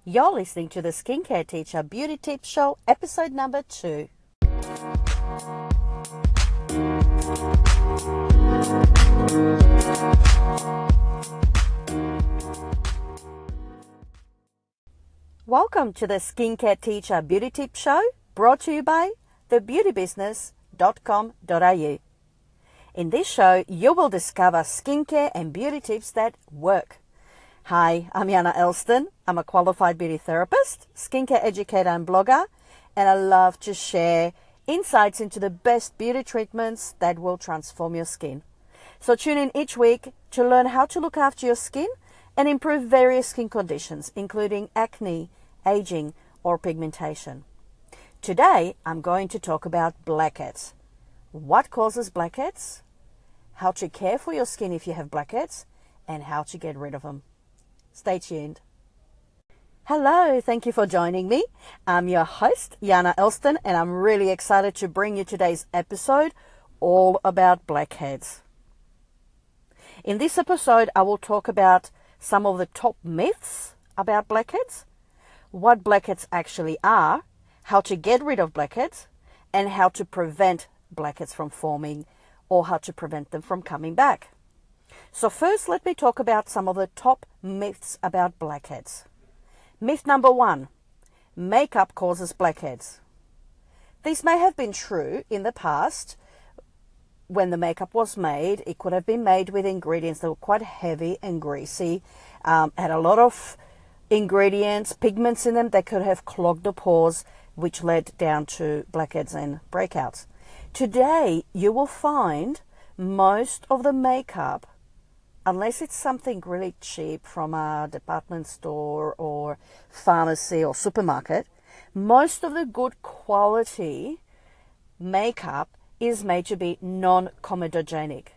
You're listening to the Skincare Teacher Beauty Tips Show, episode number 2. Welcome to the Skincare Teacher Beauty Tips Show, brought to you by thebeautybusiness.com.au. In this show, you will discover skincare and beauty tips that work. Hi, I'm Jana Elston. I'm a qualified beauty therapist, skincare educator and blogger, and I love to share insights into the best beauty treatments that will transform your skin. So tune in each week to learn how to look after your skin and improve various skin conditions, including acne, aging, or pigmentation. Today, I'm going to talk about blackheads. What causes blackheads? How to care for your skin if you have blackheads, and how to get rid of them. Stay tuned. Hello, thank you for joining me. I'm your host, Jana Elston, and I'm really excited to bring you today's episode all about blackheads. In this episode, I will talk about some of the top myths about blackheads, what blackheads actually are, how to get rid of blackheads, and how to prevent blackheads from forming or how to prevent them from coming back. So first, let me talk about some of the top myths about blackheads. Myth number 1, makeup causes blackheads. This may have been true in the past. When the makeup was made, it could have been made with ingredients that were quite heavy and greasy, had a lot of ingredients, pigments in them that could have clogged the pores, which led down to blackheads and breakouts. Today, you will find most of the makeup, unless it's something really cheap from a department store or pharmacy or supermarket, most of the good quality makeup is made to be non-comedogenic.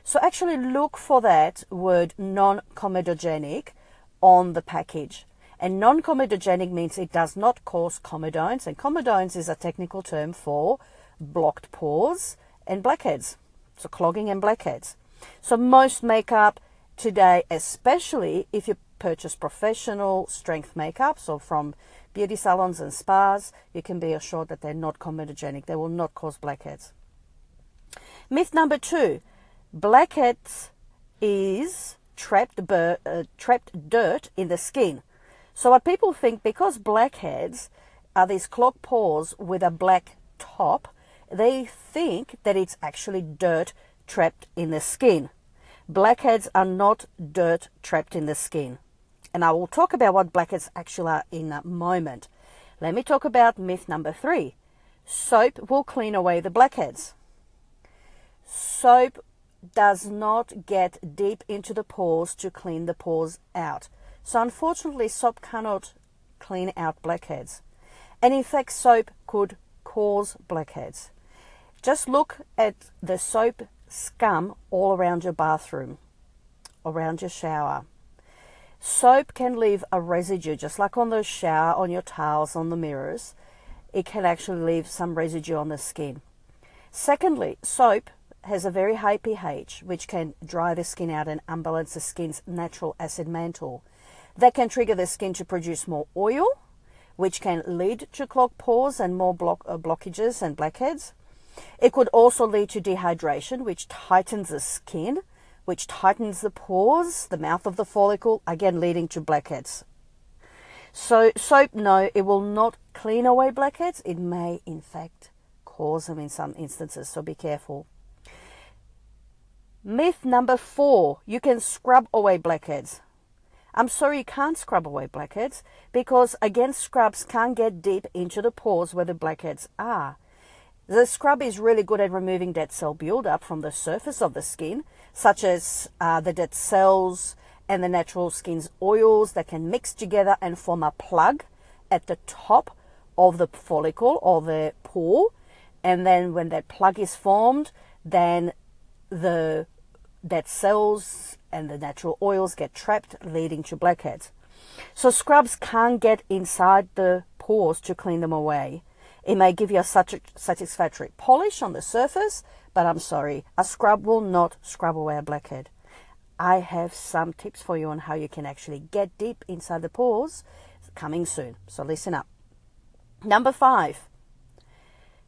So actually look for that word non-comedogenic on the package. And non-comedogenic means it does not cause comedones, and comedones is a technical term for blocked pores and blackheads, so clogging and blackheads. So most makeup today, especially if you purchase professional strength makeup, so from beauty salons and spas, you can be assured that they're not comedogenic. They will not cause blackheads. Myth number 2, blackheads is trapped dirt in the skin. So what people think, because blackheads are these clogged pores with a black top, they think that it's actually dirt trapped in the skin. Blackheads are not dirt trapped in the skin. And I will talk about what blackheads actually are in a moment. Let me talk about myth number 3. Soap will clean away the blackheads. Soap does not get deep into the pores to clean the pores out. So unfortunately, soap cannot clean out blackheads. And in fact, soap could cause blackheads. Just look at the soap scum all around your bathroom, around your shower. Soap can leave a residue, just like on the shower, on your towels, on the mirrors. It can actually leave some residue on the skin. Secondly, soap has a very high pH, which can dry the skin out and unbalance the skin's natural acid mantle. That can trigger the skin to produce more oil, which can lead to clogged pores and more blockages and blackheads. It could also lead to dehydration, which tightens the skin, which tightens the pores, the mouth of the follicle, again leading to blackheads. So soap, no, it will not clean away blackheads. It may, in fact, cause them in some instances, so be careful. Myth number 4, you can scrub away blackheads. I'm sorry, you can't scrub away blackheads because, again, scrubs can't get deep into the pores where the blackheads are. The scrub is really good at removing dead cell buildup from the surface of the skin, such as the dead cells and the natural skin's oils that can mix together and form a plug at the top of the follicle or the pore. And then when that plug is formed, then the dead cells and the natural oils get trapped, leading to blackheads. So scrubs can't get inside the pores to clean them away. It may give you a satisfactory polish on the surface, but I'm sorry, a scrub will not scrub away a blackhead. I have some tips for you on how you can actually get deep inside the pores coming soon. So listen up. Number 5,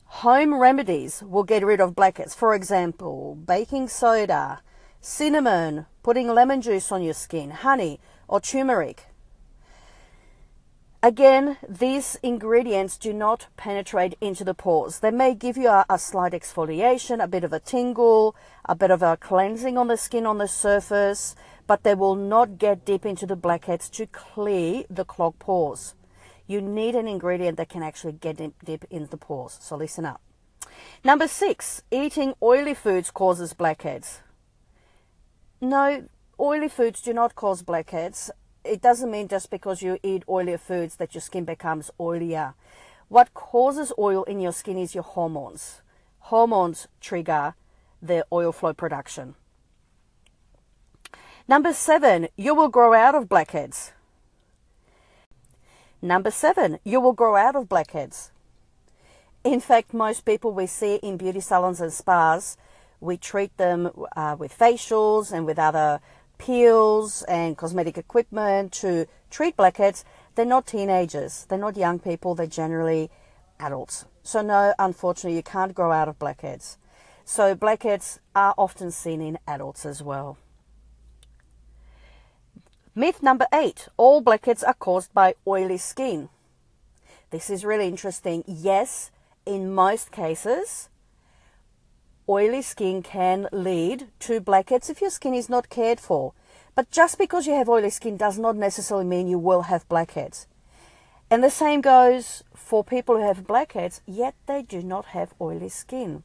home remedies will get rid of blackheads. For example, baking soda, cinnamon, putting lemon juice on your skin, honey, or turmeric. Again, these ingredients do not penetrate into the pores. They may give you a slight exfoliation, a bit of a tingle, a bit of a cleansing on the skin on the surface, but they will not get deep into the blackheads to clear the clogged pores. You need an ingredient that can actually get deep into the pores. So listen up. Number 6, eating oily foods causes blackheads. No, oily foods do not cause blackheads. It doesn't mean just because you eat oilier foods that your skin becomes oilier. What causes oil in your skin is your hormones. Hormones trigger the oil flow production. Number 7, you will grow out of blackheads. Number 7, you will grow out of blackheads. In fact, most people we see in beauty salons and spas, we treat them with facials and with other peels and cosmetic equipment to treat blackheads. They're not teenagers, they're not young people, they're generally adults. So no, unfortunately, you can't grow out of blackheads. So blackheads are often seen in adults as well. Myth number 8, all blackheads are caused by oily skin. This is really interesting. Yes, in most cases, oily skin can lead to blackheads if your skin is not cared for. But just because you have oily skin does not necessarily mean you will have blackheads. And the same goes for people who have blackheads, yet they do not have oily skin.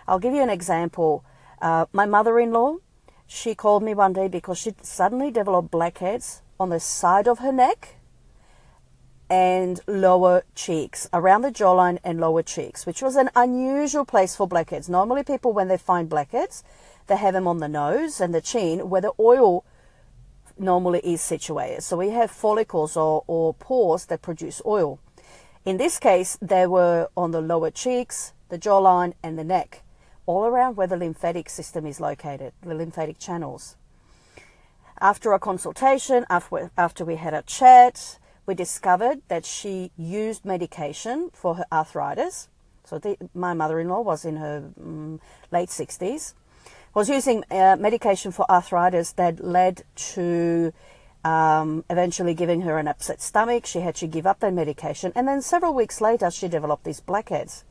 I'll give you an example. My mother-in-law, she called me one day because she suddenly developed blackheads on the side of her neck and lower cheeks, around the jawline and lower cheeks, which was an unusual place for blackheads. Normally people, when they find blackheads, they have them on the nose and the chin where the oil normally is situated. So we have follicles or pores that produce oil. In this case, they were on the lower cheeks, the jawline and the neck, all around where the lymphatic system is located, the lymphatic channels. After a consultation, after we had a chat, we discovered that she used medication for her arthritis. So my mother-in-law was in her late 60s, was using medication for arthritis that led to eventually giving her an upset stomach. She had to give up that medication. And then several weeks later, she developed these blackheads.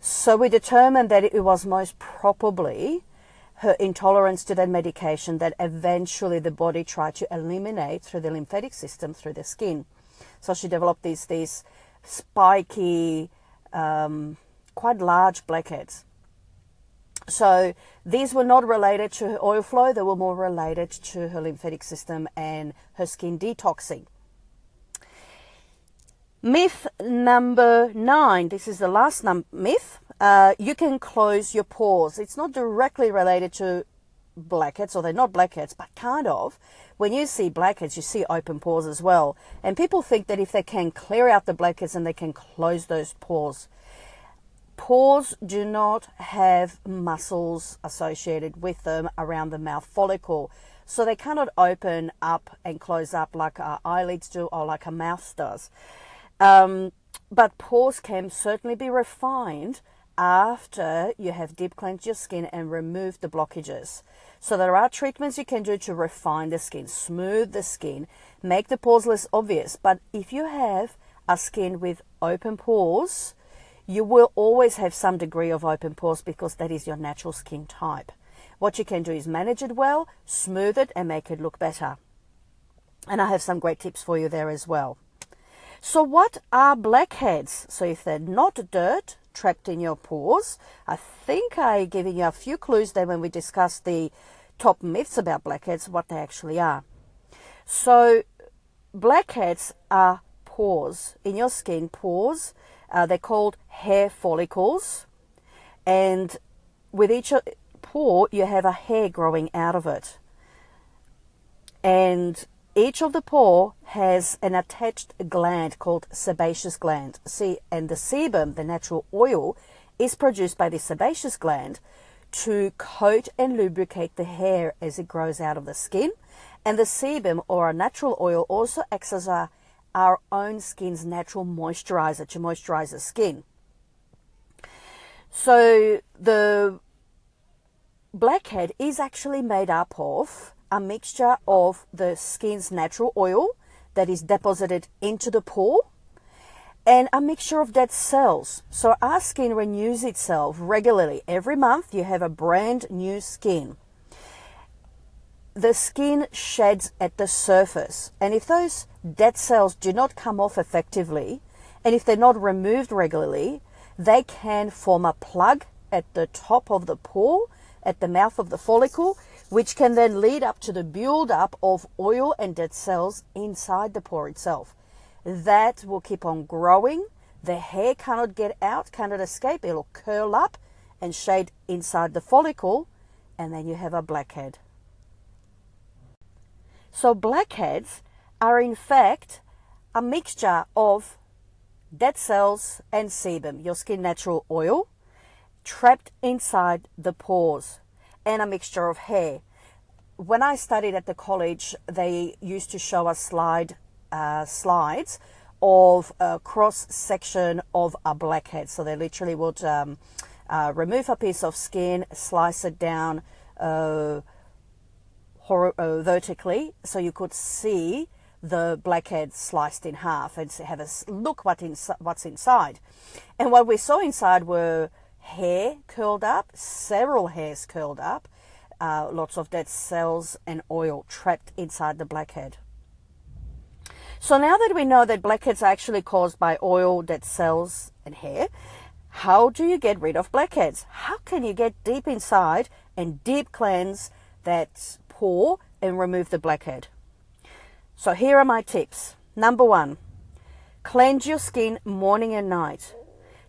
So we determined that it was most probably her intolerance to that medication that eventually the body tried to eliminate through the lymphatic system, through the skin. So she developed these spiky, quite large blackheads. So these were not related to her oil flow, they were more related to her lymphatic system and her skin detoxing. Myth number 9, this is the last myth. You can close your pores. It's not directly related to blackheads, or they're not blackheads, but kind of. When you see blackheads, you see open pores as well. And people think that if they can clear out the blackheads and they can close those pores. Pores do not have muscles associated with them around the mouth follicle. So they cannot open up and close up like our eyelids do or like a mouth does. But pores can certainly be refined after you have deep cleansed your skin and removed the blockages. So there are treatments you can do to refine the skin, smooth the skin, make the pores less obvious. But if you have a skin with open pores, you will always have some degree of open pores because that is your natural skin type. What you can do is manage it well, smooth it, and make it look better. And I have some great tips for you there as well. So what are blackheads? So if they're not dirt trapped in your pores, I think I given you a few clues there when we discussed the top myths about blackheads, what they actually are. So blackheads are pores in your skin, pores. They're called hair follicles, and with each pore you have a hair growing out of it, and each of the pore has an attached gland called sebaceous gland. See, and the sebum, the natural oil, is produced by the sebaceous gland to coat and lubricate the hair as it grows out of the skin. And the sebum, or a natural oil, also acts as a our own skin's natural moisturizer to moisturize the skin. So the blackhead is actually made up of a mixture of the skin's natural oil that is deposited into the pore and a mixture of dead cells. So our skin renews itself regularly. Every month you have a brand new skin. The skin sheds at the surface, and if those dead cells do not come off effectively, and if they're not removed regularly, they can form a plug at the top of the pore, at the mouth of the follicle, which can then lead up to the build-up of oil and dead cells inside the pore itself. That will keep on growing. The hair cannot get out, cannot escape. It'll curl up and shade inside the follicle, and then you have a blackhead. So blackheads are in fact a mixture of dead cells and sebum, your skin natural oil, trapped inside the pores, and a mixture of hair. When I studied at the college, they used to show us slides of a cross section of a blackhead. So they literally would remove a piece of skin, slice it down vertically, so you could see the blackhead sliced in half and have a look what's inside. And what we saw inside were hair curled up, several hairs curled up, lots of dead cells and oil trapped inside the blackhead. So now that we know that blackheads are actually caused by oil, dead cells and hair, how do you get rid of blackheads? How can you get deep inside and deep cleanse that pore and remove the blackhead? So here are my tips. Number 1, cleanse your skin morning and night.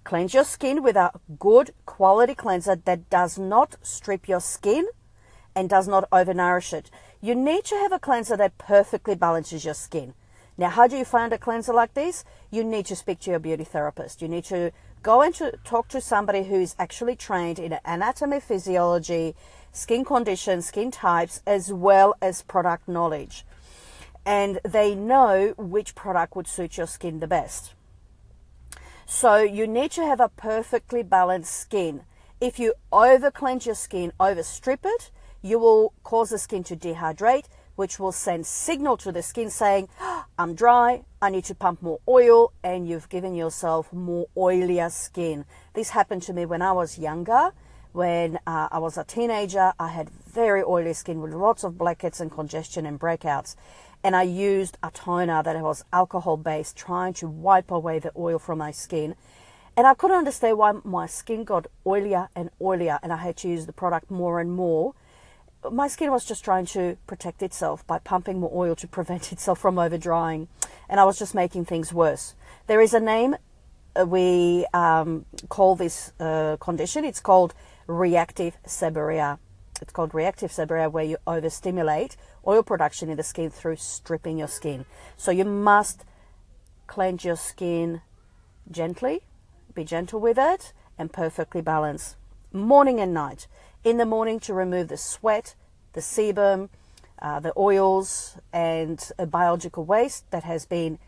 Cleanse your skin with a good quality cleanser that does not strip your skin and does not overnourish it. You need to have a cleanser that perfectly balances your skin. Now, how do you find a cleanser like this? You need to speak to your beauty therapist. You need to go and talk to somebody who's actually trained in anatomy, physiology, skin conditions, skin types, as well as product knowledge. And they know which product would suit your skin the best. So you need to have a perfectly balanced skin. If you over cleanse your skin, over strip it, you will cause the skin to dehydrate, which will send signal to the skin saying, I'm dry, I need to pump more oil, and you've given yourself more oilier skin. This happened to me when I was younger. When I was a teenager, I had very oily skin with lots of blackheads and congestion and breakouts. And I used a toner that was alcohol-based, trying to wipe away the oil from my skin. And I couldn't understand why my skin got oilier and oilier, and I had to use the product more and more. My skin was just trying to protect itself by pumping more oil to prevent itself from over-drying. And I was just making things worse. There is a name we call this condition. It's called reactive seborrhea. It's called reactive seborrhea, where you overstimulate oil production in the skin through stripping your skin. So you must cleanse your skin gently, be gentle with it, and perfectly balanced. Morning and night. In the morning to remove the sweat, the sebum, the oils, and a biological waste that has been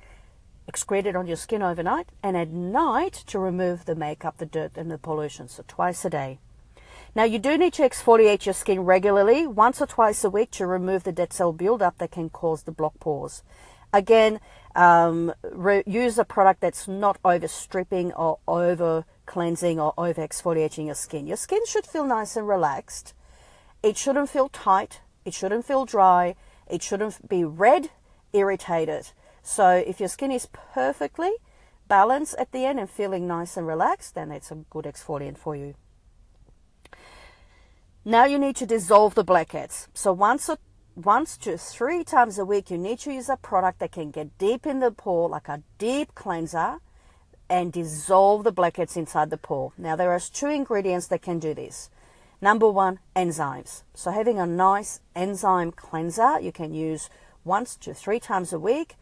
excreted on your skin overnight. And at night to remove the makeup, the dirt, and the pollution. So twice a day. Now, you do need to exfoliate your skin regularly, once or twice a week, to remove the dead cell buildup that can cause the blocked pores. Again, use a product that's not over stripping or over cleansing or over exfoliating your skin. Your skin should feel nice and relaxed. It shouldn't feel tight. It shouldn't feel dry. It shouldn't be red, irritated. So if your skin is perfectly balanced at the end and feeling nice and relaxed, then it's a good exfoliant for you. Now you need to dissolve the blackheads. So once to 3 times a week, you need to use a product that can get deep in the pore, like a deep cleanser, and dissolve the blackheads inside the pore. Now there are 2 ingredients that can do this. Number 1, enzymes. So having a nice enzyme cleanser you can use 1 to 3 times a week,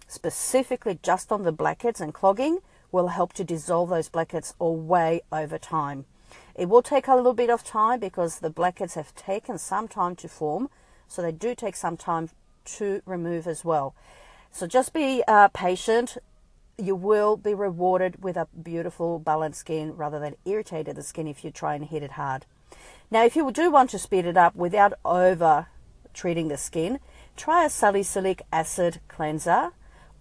specifically just on the blackheads and clogging, will help to dissolve those blackheads away over time. It will take a little bit of time because the blackheads have taken some time to form, so they do take some time to remove as well. So just be patient. You will be rewarded with a beautiful balanced skin rather than irritated skin if you try and hit it hard. Now, if you do want to speed it up without over treating the skin, try a salicylic acid cleanser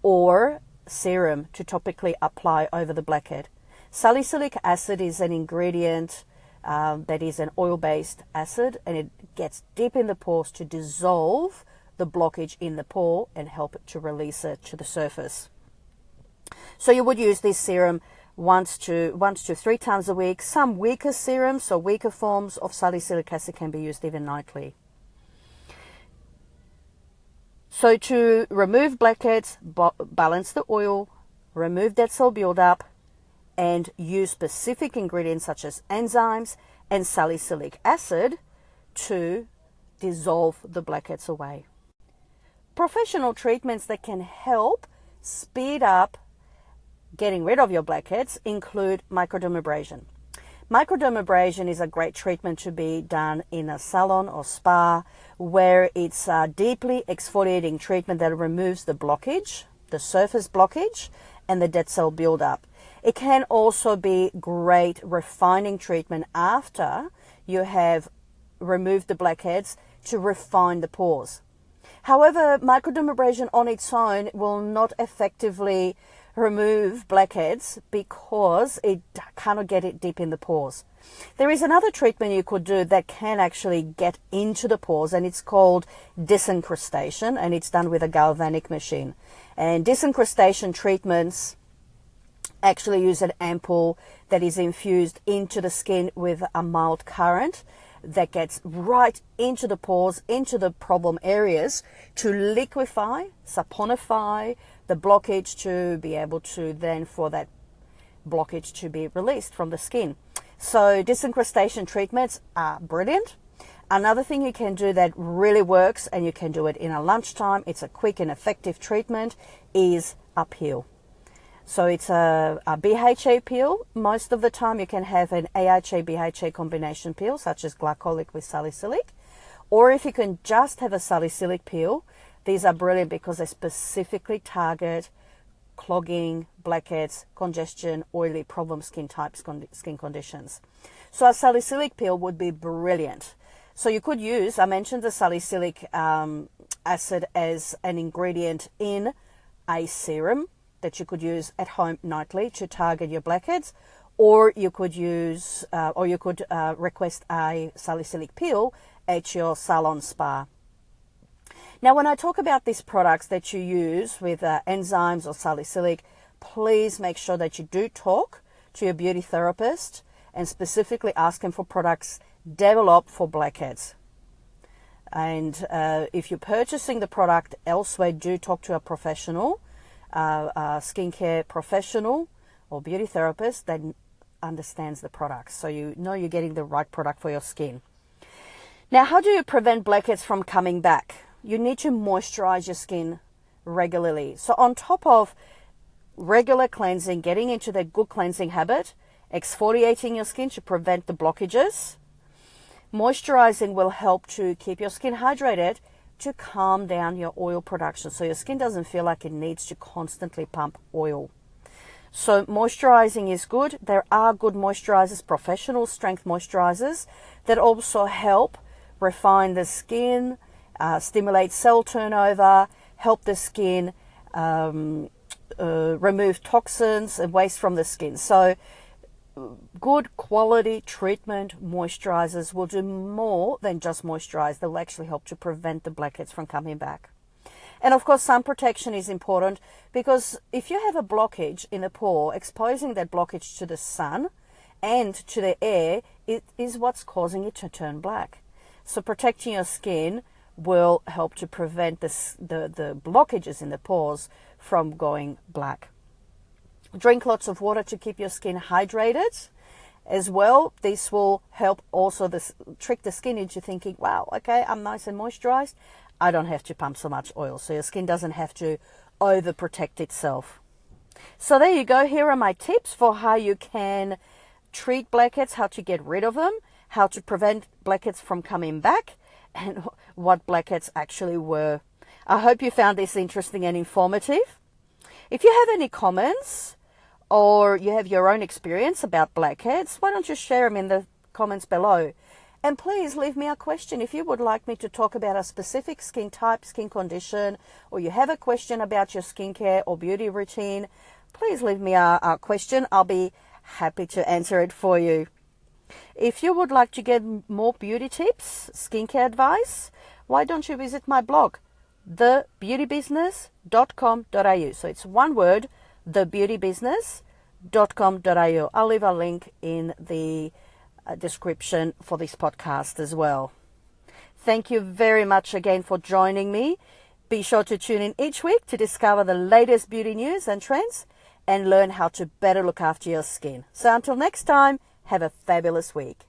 or serum to topically apply over the blackhead. Salicylic acid is an ingredient that is an oil-based acid, and it gets deep in the pores to dissolve the blockage in the pore and help it to release it to the surface. So you would use this serum once to 3 times a week. Some weaker serums, so weaker forms of salicylic acid, can be used even nightly. So to remove blackheads, balance the oil, remove dead cell buildup, and use specific ingredients such as enzymes and salicylic acid to dissolve the blackheads away. Professional treatments that can help speed up getting rid of your blackheads include microdermabrasion. Microdermabrasion is a great treatment to be done in a salon or spa, where it's a deeply exfoliating treatment that removes the blockage, the surface blockage, and the dead cell buildup. It can also be great refining treatment after you have removed the blackheads to refine the pores. However, microdermabrasion on its own will not effectively remove blackheads because it cannot get it deep in the pores. There is another treatment you could do that can actually get into the pores, and it's called disincrustation, and it's done with a galvanic machine. And disincrustation treatments actually use an ampoule that is infused into the skin with a mild current that gets right into the pores, into the problem areas, to liquefy, saponify the blockage, to be able to then for that blockage to be released from the skin. So disincrustation treatments are brilliant. Another thing you can do that really works, and you can do it in a lunchtime, it's a quick and effective treatment, is a peel. So it's a BHA peel. Most of the time you can have an AHA-BHA combination peel, such as glycolic with salicylic. Or if you can just have a salicylic peel, these are brilliant because they specifically target clogging, blackheads, congestion, oily, problem skin types, skin conditions. So a salicylic peel would be brilliant. So you could use, I mentioned the salicylic acid as an ingredient in a serum that you could use at home nightly to target your blackheads, or you could use, request a salicylic peel at your salon spa. Now, when I talk about these products that you use with enzymes or salicylic, please make sure that you do talk to your beauty therapist and specifically ask them for products developed for blackheads. And if you're purchasing the product elsewhere, do talk to a professional, skincare professional or beauty therapist that understands the product, so you know you're getting the right product for your skin. Now, how do you prevent blackheads from coming back? You need to moisturize your skin regularly. So on top of regular cleansing, getting into the good cleansing habit, exfoliating your skin to prevent the blockages, moisturizing will help to keep your skin hydrated, to calm down your oil production so your skin doesn't feel like it needs to constantly pump oil. So moisturizing is good. There are good moisturizers, professional strength moisturizers, that also help refine the skin, stimulate cell turnover, help the skin remove toxins and waste from the skin. So good quality treatment moisturizers will do more than just moisturize. They will actually help to prevent the blackheads from coming back. And of course, sun protection is important, because if you have a blockage in the pore, exposing that blockage to the sun and to the air, it is what's causing it to turn black. So protecting your skin will help to prevent the blockages in the pores from going black. Drink lots of water to keep your skin hydrated as well. This will help also trick the skin into thinking, wow, okay, I'm nice and moisturized, I don't have to pump so much oil. So your skin doesn't have to overprotect itself. So there you go. Here are my tips for how you can treat blackheads, how to get rid of them, how to prevent blackheads from coming back, and what blackheads actually were. I hope you found this interesting and informative. If you have any comments or you have your own experience about blackheads, why don't you share them in the comments below? And please leave me a question if you would like me to talk about a specific skin type, skin condition, or you have a question about your skincare or beauty routine. Please leave me a question. I'll be happy to answer it for you. If you would like to get more beauty tips, skincare advice, why don't you visit my blog, thebeautybusiness.com.au. So it's one word, thebeautybusiness.com.au. I'll leave a link in the description for this podcast as well. Thank you very much again for joining me. Be sure to tune in each week to discover the latest beauty news and trends and learn how to better look after your skin. So until next time, have a fabulous week.